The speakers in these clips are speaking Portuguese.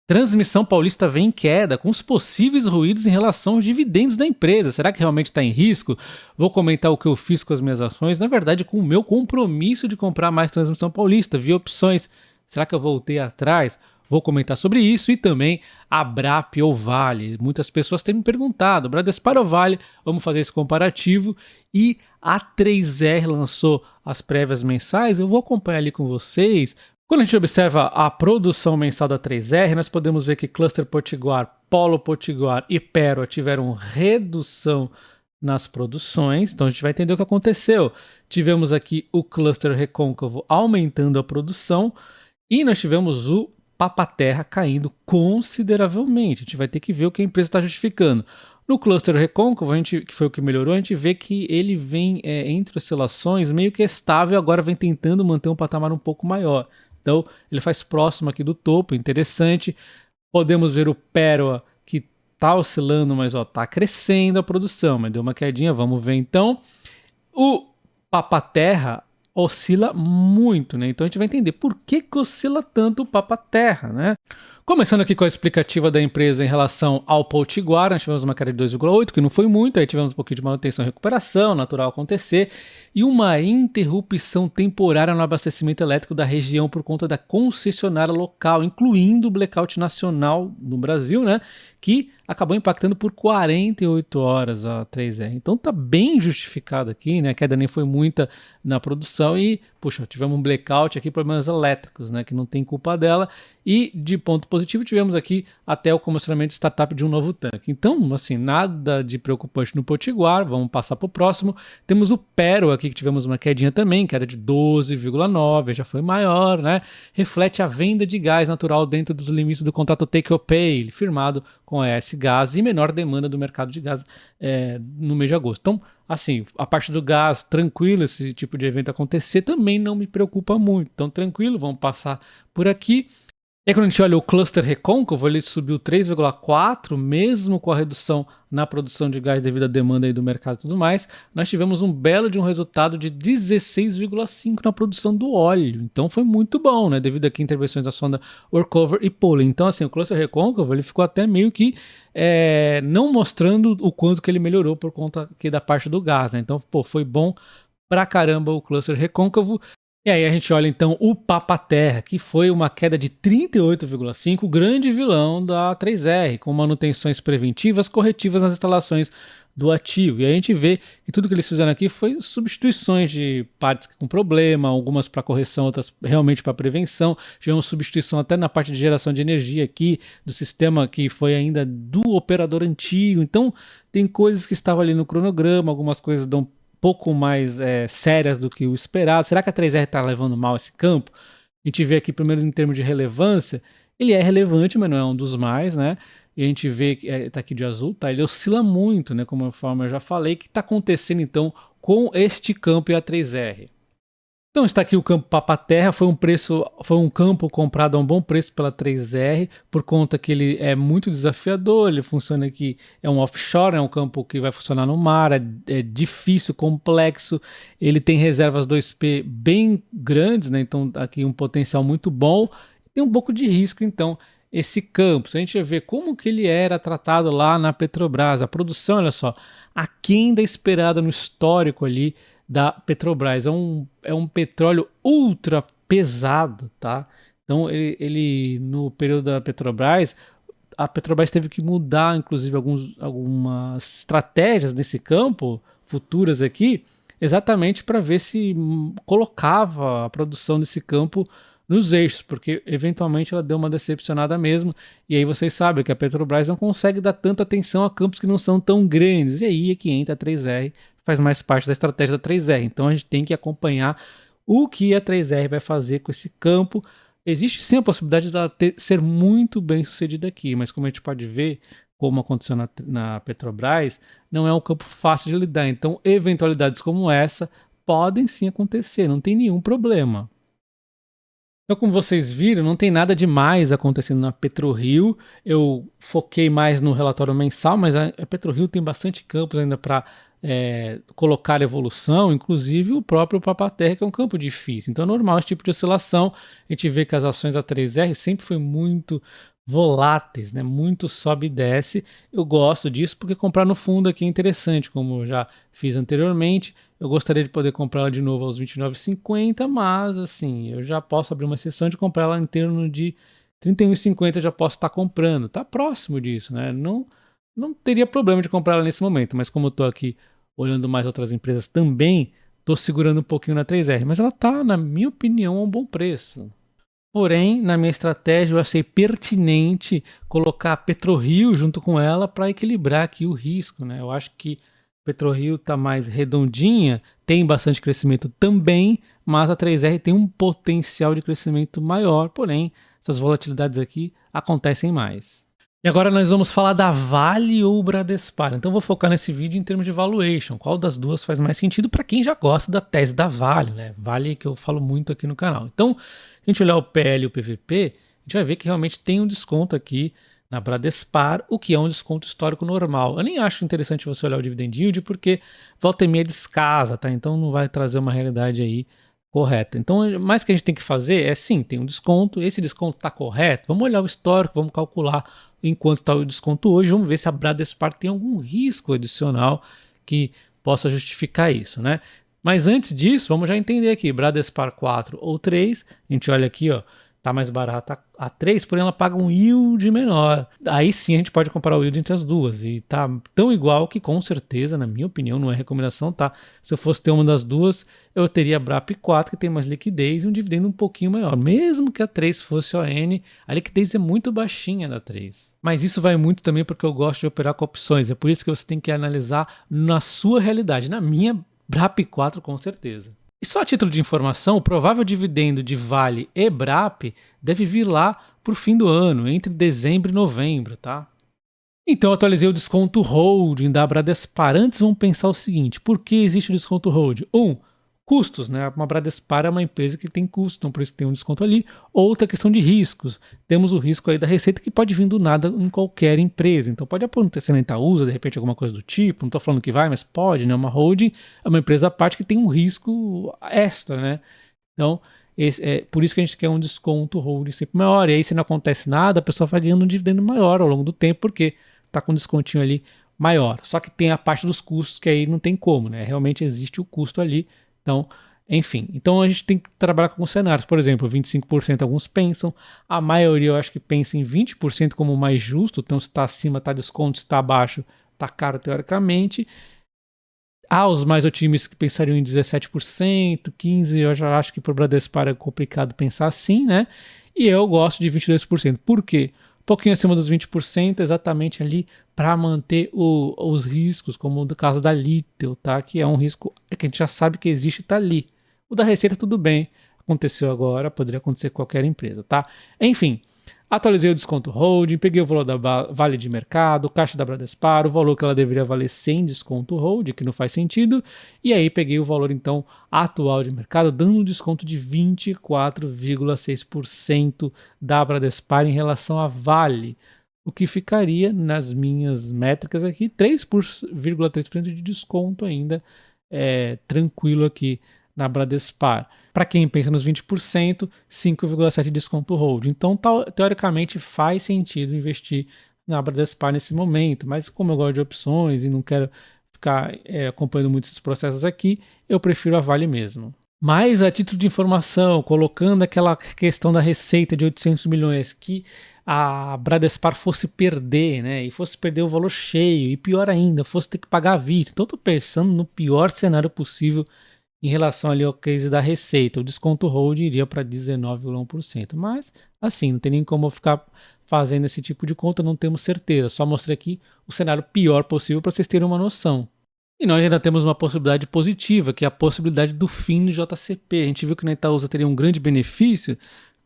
Transmissão Paulista vem em queda, com os possíveis ruídos em relação aos dividendos da empresa. Será que realmente está em risco? Vou comentar o que eu fiz com as minhas ações, na verdade com o meu compromisso de comprar mais Transmissão Paulista, vi opções. Será que eu voltei atrás? Vou comentar sobre isso e também a Brap ou Vale. Muitas pessoas têm me perguntado, Bradespar ou Vale? Vamos fazer esse comparativo. E a 3R lançou as prévias mensais, eu vou acompanhar ali com vocês. Quando a gente observa a produção mensal da 3R, nós podemos ver que Cluster Potiguar, Polo Potiguar e Pérola tiveram redução nas produções, então a gente vai entender o que aconteceu. Tivemos aqui o Cluster Recôncavo aumentando a produção e nós tivemos o Papa-Terra caindo consideravelmente. A gente vai ter que ver o que a empresa está justificando. No Cluster Recôncavo, que foi o que melhorou, a gente vê que ele vem entre oscilações meio que estável, agora vem tentando manter um patamar um pouco maior. Então, ele faz próximo aqui do topo, interessante. Podemos ver o Pérola, que está oscilando, mas está crescendo a produção, mas deu uma quedinha, vamos ver então. O Papa-Terra oscila muito, né? Então a gente vai entender por que oscila tanto o Papa-Terra, né? Começando aqui com a explicativa da empresa em relação ao Potiguar, nós tivemos uma queda de 2,8, que não foi muito, aí tivemos um pouquinho de manutenção e recuperação, natural acontecer, e uma interrupção temporária no abastecimento elétrico da região por conta da concessionária local, incluindo o blackout nacional no Brasil, né? Que acabou impactando por 48 horas a 3R. Então tá bem justificado aqui, né? A queda nem foi muita na produção e, puxa, tivemos um blackout aqui, problemas elétricos, né? Que não tem culpa dela. E de ponto positivo tivemos aqui até o comissionamento de startup de um novo tanque. Então, assim, nada de preocupante no Potiguar, vamos passar para o próximo. Temos o Pérola aqui, que tivemos uma quedinha também, queda de 12,9, já foi maior, né? Reflete a venda de gás natural dentro dos limites do contrato take-or-pay, firmado com a ES Gás e menor demanda do mercado de gás no mês de agosto. Então, assim, a parte do gás, tranquilo, esse tipo de evento acontecer também não me preocupa muito. Então, tranquilo, vamos passar por aqui. E aí, quando a gente olha o cluster recôncavo, ele subiu 3,4, mesmo com a redução na produção de gás devido à demanda aí do mercado e tudo mais. Nós tivemos um belo de um resultado de 16,5 na produção do óleo. Então foi muito bom, né? Devido aqui a intervenções da sonda Workover e Pooling. Então, assim, o cluster recôncavo ele ficou até meio que não mostrando o quanto que ele melhorou por conta aqui da parte do gás, né? Então, pô, foi bom pra caramba o cluster recôncavo. E aí a gente olha então o Papa-Terra, que foi uma queda de 38,5, o grande vilão da 3R, com manutenções preventivas corretivas nas instalações do ativo. E aí a gente vê que tudo que eles fizeram aqui foi substituições de partes com problema, algumas para correção, outras realmente para prevenção. Tivemos substituição até na parte de geração de energia aqui, do sistema que foi ainda do operador antigo. Então tem coisas que estavam ali no cronograma, algumas coisas dão pouco mais sérias do que o esperado. Será que a 3R está levando mal esse campo? A gente vê aqui, primeiro, em termos de relevância, ele é relevante, mas não é um dos mais, né? E a gente vê que está aqui de azul, tá? Ele oscila muito, né? Como eu já falei, o que está acontecendo então com este campo e a 3R? Então está aqui o campo Papa-Terra, foi um campo comprado a um bom preço pela 3R, por conta que ele é muito desafiador, ele funciona aqui, é um offshore, é um campo que vai funcionar no mar, é difícil, complexo, ele tem reservas 2P bem grandes, né? Então aqui um potencial muito bom, tem um pouco de risco então esse campo. Se a gente ver como que ele era tratado lá na Petrobras, a produção, olha só, aquém da esperada no histórico ali, da Petrobras. É um petróleo ultra pesado, tá? Então, ele no período da Petrobras, a Petrobras teve que mudar, inclusive, algumas estratégias nesse campo, futuras aqui, exatamente para ver se colocava a produção desse campo nos eixos, porque eventualmente ela deu uma decepcionada mesmo, e aí vocês sabem que a Petrobras não consegue dar tanta atenção a campos que não são tão grandes, e aí é que entra a 3R, faz mais parte da estratégia da 3R, então a gente tem que acompanhar o que a 3R vai fazer com esse campo. Existe sim a possibilidade de ela ser muito bem sucedida aqui, mas como a gente pode ver, como aconteceu na Petrobras, não é um campo fácil de lidar, então eventualidades como essa podem sim acontecer, não tem nenhum problema. Então, como vocês viram, não tem nada demais acontecendo na PetroRio. Eu foquei mais no relatório mensal, mas a PetroRio tem bastante campos ainda para colocar evolução, inclusive o próprio Papa-Terra, que é um campo difícil. Então é normal esse tipo de oscilação. A gente vê que as ações da 3R sempre foi muito voláteis, né? Muito sobe e desce. Eu gosto disso porque comprar no fundo aqui é interessante, como eu já fiz anteriormente. Eu gostaria de poder comprar ela de novo aos 29,50, mas assim, eu já posso abrir uma sessão de comprar ela em torno de 31,50, eu já posso estar comprando. Tá próximo disso, né? Não teria problema de comprar ela nesse momento, mas como eu tô aqui olhando mais outras empresas também, tô segurando um pouquinho na 3R, mas ela tá, na minha opinião, a um bom preço. Porém, na minha estratégia, eu achei pertinente colocar a PetroRio junto com ela para equilibrar aqui o risco, né? Eu acho que a PetroRio está mais redondinha, tem bastante crescimento também, mas a 3R tem um potencial de crescimento maior, porém, essas volatilidades aqui acontecem mais. E agora nós vamos falar da Vale ou Bradespar. Então eu vou focar nesse vídeo em termos de valuation. Qual das duas faz mais sentido para quem já gosta da tese da Vale, né? Vale que eu falo muito aqui no canal. Então, se a gente olhar o PL e o PVP, a gente vai ver que realmente tem um desconto aqui na Bradespar, o que é um desconto histórico normal. Eu nem acho interessante você olhar o dividend yield, porque volta e meia descasa, tá? Então não vai trazer uma realidade aí correta. Então, mais que a gente tem que fazer é sim, tem um desconto, esse desconto está correto, vamos olhar o histórico, vamos calcular enquanto está o desconto hoje, vamos ver se a Bradespar tem algum risco adicional que possa justificar isso, né? Mas antes disso, vamos já entender aqui, Bradespar 4 ou 3, a gente olha aqui, ó, tá mais barata a 3, porém ela paga um yield menor. Aí sim a gente pode comparar o yield entre as duas. E tá tão igual que com certeza, na minha opinião, não é recomendação, tá? Se eu fosse ter uma das duas, eu teria a BRAP 4, que tem mais liquidez e um dividendo um pouquinho maior. Mesmo que a 3 fosse ON, a liquidez é muito baixinha da 3. Mas isso vai muito também porque eu gosto de operar com opções. É por isso que você tem que analisar na sua realidade. Na minha, BRAP 4 com certeza. E só a título de informação, o provável dividendo de Vale e BRAP deve vir lá por fim do ano, entre dezembro e novembro, tá? Então eu atualizei o desconto holding da Bradespar. Antes vamos pensar o seguinte, por que existe o desconto holding? Custos, né? Uma Bradespar é uma empresa que tem custos, então por isso tem um desconto ali. Outra questão de riscos. Temos o risco aí da receita que pode vir do nada em qualquer empresa. Então pode acontecer na Itaúsa, de repente alguma coisa do tipo, não estou falando que vai, mas pode, né? Uma holding é uma empresa à parte que tem um risco extra, né? Então, é por isso que a gente quer um desconto holding sempre maior. E aí se não acontece nada, a pessoa vai ganhando um dividendo maior ao longo do tempo, porque está com um descontinho ali maior. Só que tem a parte dos custos que aí não tem como, né? Realmente existe o custo ali. Então, enfim, então a gente tem que trabalhar com cenários. Por exemplo, 25% alguns pensam, a maioria eu acho que pensa em 20% como o mais justo, então se está acima está desconto, se está abaixo está caro teoricamente. Há os mais otimistas que pensariam em 17%, 15%, eu já acho que para o Bradespar é complicado pensar assim, né? E eu gosto de 22%. Por quê? Um pouquinho acima dos 20%, exatamente ali para manter os riscos, como no caso da Litel, tá? Que é um risco que a gente já sabe que existe e está ali. O da Receita, tudo bem. Aconteceu agora, poderia acontecer com qualquer empresa, tá? Enfim, atualizei o desconto holding, peguei o valor da Vale de mercado, caixa da Bradespar, o valor que ela deveria valer sem desconto holding, que não faz sentido, e aí peguei o valor então atual de mercado, dando um desconto de 24,6% da Bradespar em relação à Vale, o que ficaria nas minhas métricas aqui 3,3% de desconto ainda, tranquilo aqui na Bradespar. Para quem pensa nos 20%, 5,7% de desconto hold. Então, teoricamente, faz sentido investir na Bradespar nesse momento, mas como eu gosto de opções e não quero ficar acompanhando muito esses processos aqui, eu prefiro a Vale mesmo. Mas, a título de informação, colocando aquela questão da receita de 800 milhões que a Bradespar fosse perder, né? E fosse perder o valor cheio, e pior ainda, fosse ter que pagar à vista. Então, estou pensando no pior cenário possível em relação ali ao case da receita. O desconto hold iria para 19,1%. Mas, assim, não tem nem como eu ficar fazendo esse tipo de conta, não temos certeza. Só mostrei aqui o cenário pior possível para vocês terem uma noção. E nós ainda temos uma possibilidade positiva, que é a possibilidade do fim do JCP. A gente viu que na Itaúsa teria um grande benefício,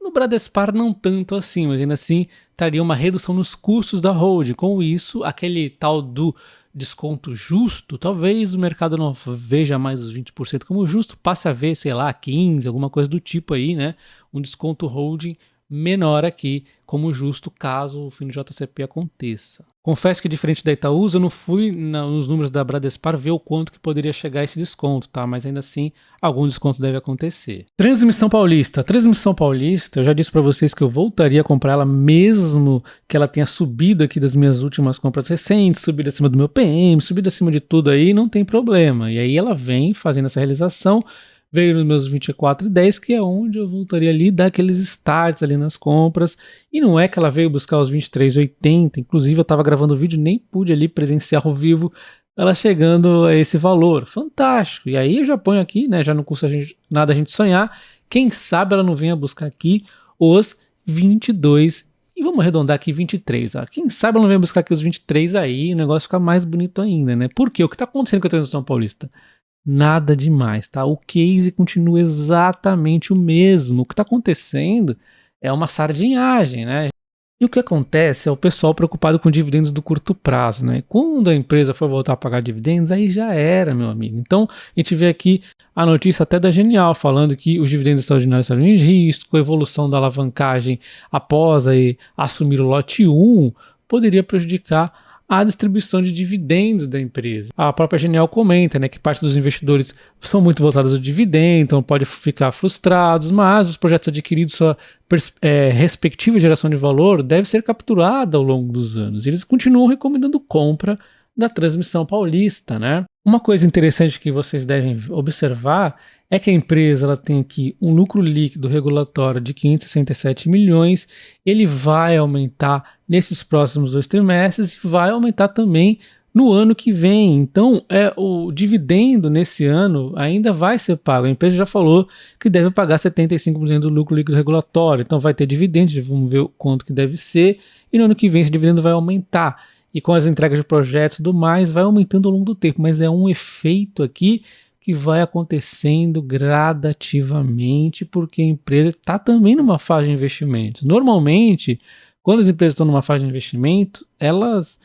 no Bradespar não tanto assim, mas ainda assim traria uma redução nos custos da holding. Com isso, aquele tal do desconto justo, talvez o mercado não veja mais os 20% como justo, passe a ver, sei lá, 15%, alguma coisa do tipo aí, né? Um desconto holding menor aqui, como justo caso o fim do JCP aconteça. Confesso que, diferente da Itaúsa, eu não fui nos números da Bradespar ver o quanto que poderia chegar esse desconto, tá? Mas ainda assim, algum desconto deve acontecer. Transmissão Paulista. Transmissão Paulista, eu já disse para vocês que eu voltaria a comprar ela mesmo que ela tenha subido aqui das minhas últimas compras recentes, subido acima do meu PM, subido acima de tudo aí, não tem problema. E aí ela vem fazendo essa realização, veio nos meus 24,10, que é onde eu voltaria ali, dar aqueles starts ali nas compras. E não é que ela veio buscar os 23,80, inclusive eu estava gravando o vídeo, nem pude ali presenciar ao vivo ela chegando a esse valor. Fantástico! E aí eu já ponho aqui, né, já não custa nada a gente sonhar, quem sabe ela não venha buscar aqui os 22, e vamos arredondar aqui 23, ó. Quem sabe ela não venha buscar aqui os 23 aí, o negócio fica mais bonito ainda, né? Por quê? O que está acontecendo com a Transmissão Paulista? Nada demais, tá? O case continua exatamente o mesmo. O que está acontecendo é uma sardinhagem, né? E o que acontece é o pessoal preocupado com dividendos do curto prazo, né? Quando a empresa for voltar a pagar dividendos, aí já era, meu amigo. Então, a gente vê aqui a notícia até da Genial, falando que os dividendos extraordinários estão em risco, a evolução da alavancagem após aí assumir o lote 1 poderia prejudicar a distribuição de dividendos da empresa. A própria Genial comenta, né, que parte dos investidores são muito voltados ao dividendo, então pode ficar frustrados, mas os projetos adquiridos, sua respectiva geração de valor deve ser capturada ao longo dos anos. Eles continuam recomendando compra da Transmissão Paulista, né? Uma coisa interessante que vocês devem observar é que a empresa ela tem aqui um lucro líquido regulatório de 567 milhões, ele vai aumentar nesses próximos 2 trimestres e vai aumentar também no ano que vem. Então, o dividendo nesse ano ainda vai ser pago. A empresa já falou que deve pagar 75% do lucro líquido regulatório, então vai ter dividendos, vamos ver o quanto que deve ser, e no ano que vem esse dividendo vai aumentar. E com as entregas de projetos e tudo mais, vai aumentando ao longo do tempo, mas é um efeito aqui que vai acontecendo gradativamente, porque a empresa está também numa fase de investimento. Normalmente, quando as empresas estão numa fase de investimento, elas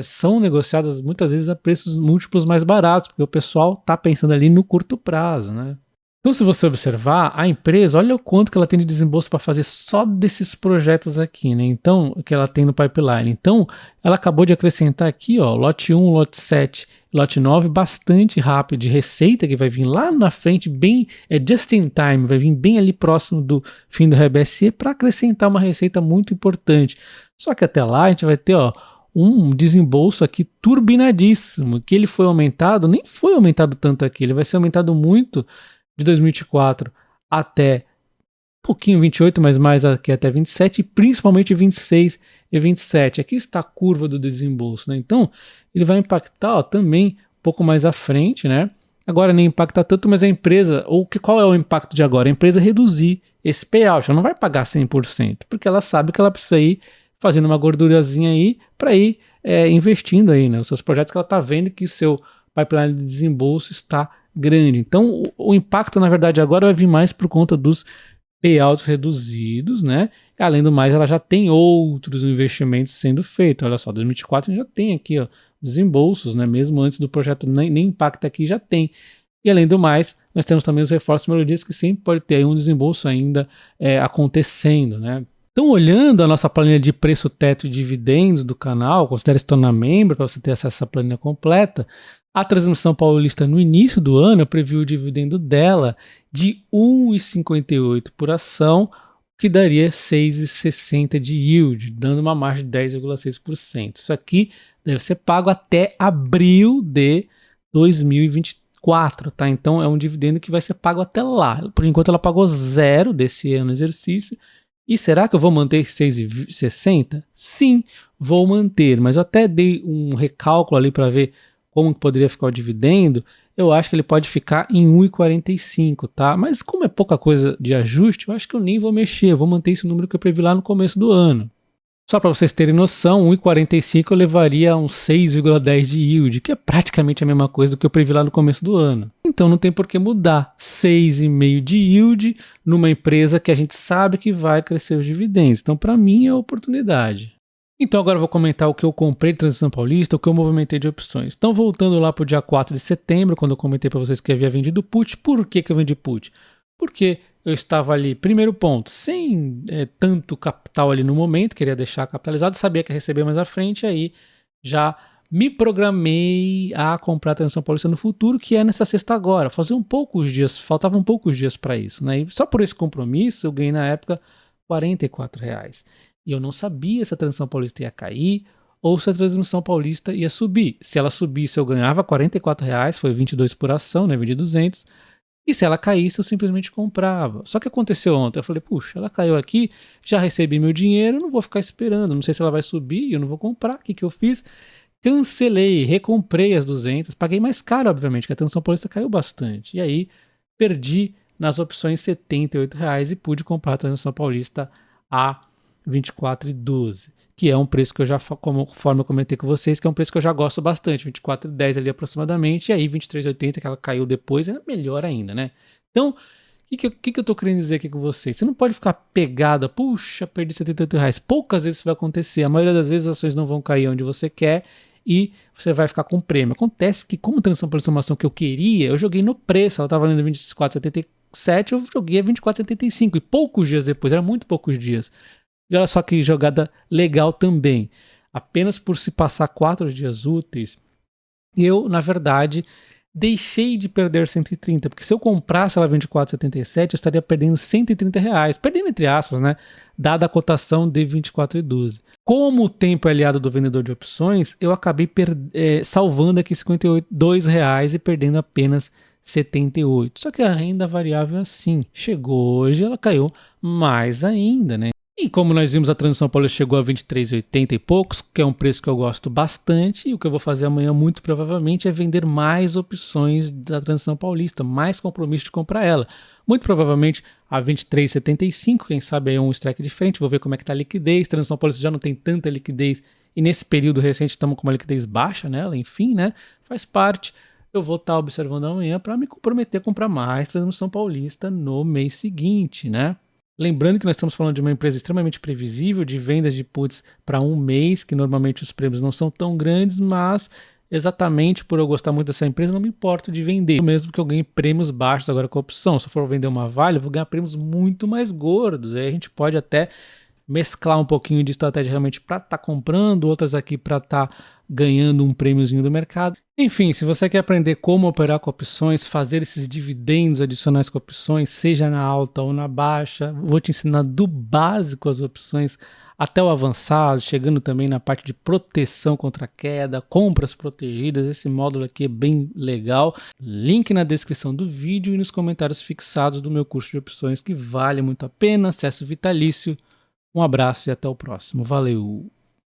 são negociadas muitas vezes a preços múltiplos mais baratos, porque o pessoal está pensando ali no curto prazo, né? Então, se você observar, a empresa, olha o quanto que ela tem de desembolso para fazer só desses projetos aqui, né? Então, que ela tem no pipeline. Então, ela acabou de acrescentar aqui, ó, lote 1, lote 7, lote 9, bastante rápido, de receita que vai vir lá na frente, bem, just in time, vai vir bem ali próximo do fim do RBSE para acrescentar uma receita muito importante. Só que até lá a gente vai ter, ó, um desembolso aqui turbinadíssimo, que ele foi aumentado, nem foi aumentado tanto aqui, ele vai ser aumentado muito de 2024 até um pouquinho 28, mas mais aqui até 27, e principalmente 26 e 27. Aqui está a curva do desembolso, né? Então, ele vai impactar, ó, também um pouco mais à frente, né? Agora nem impacta tanto, mas a empresa, qual é o impacto de agora? A empresa reduzir esse payout, ela não vai pagar 100%, porque ela sabe que ela precisa ir fazendo uma gordurazinha aí para ir investindo aí, né? Os seus projetos que ela está vendo que seu pipeline de desembolso está grande. Então, o impacto, na verdade, agora vai vir mais por conta dos payouts reduzidos, né? Além do mais, ela já tem outros investimentos sendo feitos. Olha só, 2024 a gente já tem aqui, ó, desembolsos, né? Mesmo antes do projeto nem impacta aqui, já tem. E além do mais, nós temos também os reforços melhorias que sempre pode ter aí um desembolso ainda acontecendo, né? Então, olhando a nossa planilha de preço, teto e dividendos do canal, considere se tornar membro para você ter acesso a essa planilha completa. A Transmissão Paulista, no início do ano, eu previ o dividendo dela de 1,58 por ação, que daria 6,60 de yield, dando uma margem de 10,6%. Isso aqui deve ser pago até abril de 2024, tá? Então, é um dividendo que vai ser pago até lá. Por enquanto, ela pagou 0 desse ano exercício. E será que eu vou manter esse 6,60? Sim, vou manter, mas eu até dei um recálculo ali para ver como que poderia ficar o dividendo. Eu acho que ele pode ficar em 1,45, tá? Mas como é pouca coisa de ajuste, eu acho que eu nem vou mexer, eu vou manter esse número que eu previ lá no começo do ano. Só para vocês terem noção, 1,45 eu levaria a uns 6,10 de yield, que é praticamente a mesma coisa do que eu previ lá no começo do ano. Então não tem por que mudar 6,5 de yield numa empresa que a gente sabe que vai crescer os dividendos. Então para mim é oportunidade. Então agora eu vou comentar o que eu comprei de Transmissão Paulista, o que eu movimentei de opções. Então voltando lá para o dia 4 de setembro, quando eu comentei para vocês que havia vendido put, por que eu vendi put? porque eu estava ali, primeiro ponto, sem tanto capital ali no momento, queria deixar capitalizado, sabia que ia receber mais à frente, aí já me programei a comprar a Transmissão Paulista no futuro, que é nessa sexta agora. Faltavam poucos dias para isso, né? E só por esse compromisso eu ganhei na época R$ 44. E eu não sabia se a Transmissão Paulista ia cair ou se a Transmissão Paulista ia subir. Se ela subisse eu ganhava R$ 44, foi 22 por ação, né? Vendi 200. E se ela caísse, eu simplesmente comprava. Só que aconteceu ontem. Eu falei, puxa, ela caiu aqui, já recebi meu dinheiro, não vou ficar esperando. Não sei se ela vai subir, eu não vou comprar. O que eu fiz? Cancelei, recomprei as 200. Paguei mais caro, obviamente, porque a Transmissão Paulista caiu bastante. E aí, perdi nas opções R$ 78 e pude comprar a Transmissão Paulista a R$ 24,12. Que é um preço que eu já, conforme eu comentei com vocês, que é um preço que eu já gosto bastante, R$ 24,10 ali aproximadamente, e aí R$ 23,80 que ela caiu depois, é melhor ainda, né? Então, o que eu tô querendo dizer aqui com vocês? Você não pode ficar pegada, puxa, perdi R$ 78. Poucas vezes isso vai acontecer, a maioria das vezes as ações não vão cair onde você quer e você vai ficar com prêmio. Acontece que, como Transmissão Paulista é uma ação que eu queria, eu joguei no preço, ela estava valendo R$ 24,77, eu joguei a R$ 24,75 e poucos dias depois, eram muito poucos dias. E olha só que jogada legal também. Apenas por se passar 4 dias úteis, eu, na verdade, deixei de perder 130, porque se eu comprasse ela 24,77, eu estaria perdendo R$ 130. Perdendo entre aspas, né? Dada a cotação de 24,12. Como o tempo é aliado do vendedor de opções, eu acabei salvando aqui R$ 52 e perdendo apenas 78. Só que a renda variável é assim. Chegou hoje, ela caiu mais ainda, né? E como nós vimos, a Transmissão Paulista chegou a 23,80 e poucos, que é um preço que eu gosto bastante, e o que eu vou fazer amanhã muito provavelmente é vender mais opções da Transmissão Paulista, mais compromisso de comprar ela. Muito provavelmente a 23,75, quem sabe aí é um strike diferente, vou ver como é que tá a liquidez. A Transmissão Paulista já não tem tanta liquidez, e nesse período recente estamos com uma liquidez baixa nela, enfim, né? Faz parte. Eu vou estar observando amanhã para me comprometer a comprar mais Transmissão Paulista no mês seguinte, né? Lembrando que nós estamos falando de uma empresa extremamente previsível, de vendas de puts para um mês, que normalmente os prêmios não são tão grandes, mas exatamente por eu gostar muito dessa empresa, não me importo de vender, mesmo que eu ganhe prêmios baixos agora com a opção. Se eu for vender uma Vale, eu vou ganhar prêmios muito mais gordos. Aí a gente pode até mesclar um pouquinho de estratégia realmente para estar comprando, outras aqui para estar ganhando um prêmiozinho do mercado. Enfim, se você quer aprender como operar com opções, fazer esses dividendos adicionais com opções, seja na alta ou na baixa, vou te ensinar do básico as opções até o avançado, chegando também na parte de proteção contra queda, compras protegidas. Esse módulo aqui é bem legal. Link na descrição do vídeo e nos comentários fixados do meu curso de opções, que vale muito a pena. Acesso vitalício. Um abraço e até o próximo. Valeu!